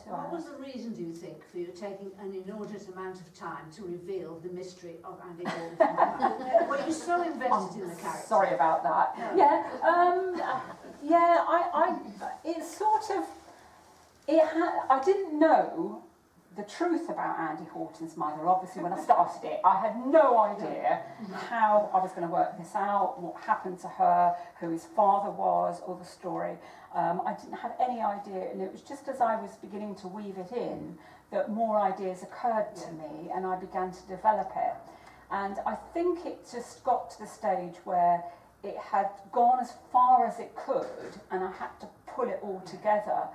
What was the reason, do you think, for you taking an inordinate amount of time to reveal the mystery of Andy Horton? Were you so invested in the character? Sorry about that. It's sort of, I didn't know the truth about Andy Horton's mother. Obviously, when I started it, I had no idea how I was going to work this out, what happened to her, who his father was, or the story. I didn't have any idea, and it was just as I was beginning to weave it in that more ideas occurred to me, and I began to develop it. And I think it just got to the stage where it had gone as far as it could, and I had to pull it all together.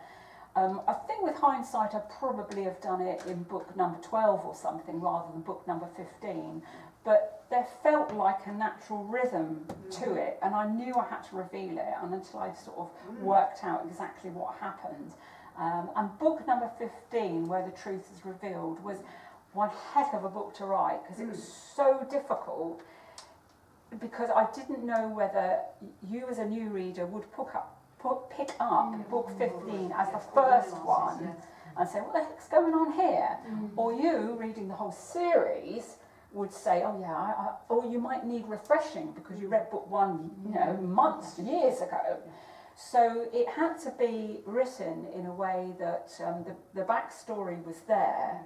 I think with hindsight I probably have done it in book number 12 or something rather than book number 15, but there felt like a natural rhythm to it, and I knew I had to reveal it, and until I sort of worked out exactly what happened. And book number 15, where the truth is revealed, was one heck of a book to write, because it was so difficult, because I didn't know whether you as a new reader would pick up book 15 as the first one and say, what the heck's going on here? Or you, reading the whole series, would say, oh yeah, or you might need refreshing because you read book one, months, years ago. So it had to be written in a way that the backstory was there,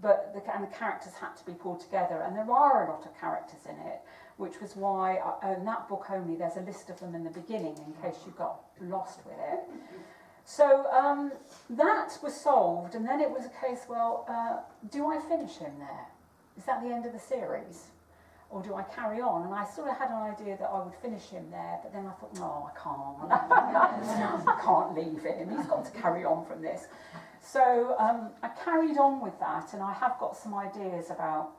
but the characters had to be pulled together, and there are a lot of characters in it, which was why in that book only there's a list of them in the beginning in case you got lost with it. So that was solved, and then it was a case, well, do I finish him there? Is that the end of the series? Or do I carry on? And I sort of had an idea that I would finish him there, but then I thought, no, I can't. I can't leave him. He's got to carry on from this. So I carried on with that, and I have got some ideas about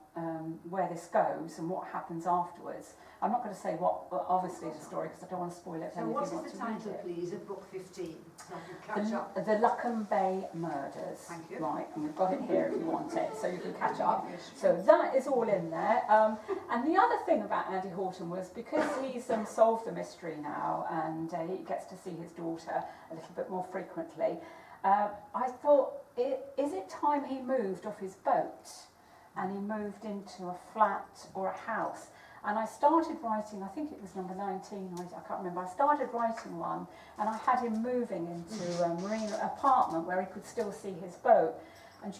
where this goes and what happens afterwards. I'm not going to say what, obviously, is the story, because I don't want to spoil it. So what is the title, please, of book 15? So I can catch up. The Luckham Bay Murders. Thank you. Right, and we've got it here if you want it, so you can catch up. So that is all in there. And the other thing about Andy Horton was, because he's solved the mystery now, and he gets to see his daughter a little bit more frequently, I thought, is it time he moved off his boat and he moved into a flat or a house? And I started writing, I think it was number 19, I can't remember, I started writing one, and I had him moving into a marine apartment where he could still see his boat. And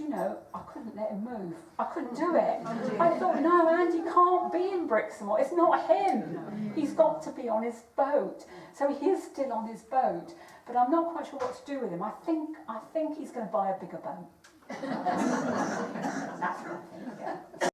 I couldn't let him move. I couldn't do it. I thought, no, Andy can't be in Brixton. It's not him. He's got to be on his boat. So he is still on his boat, but I'm not quite sure what to do with him. I think he's going to buy a bigger boat. That's what I think, yeah.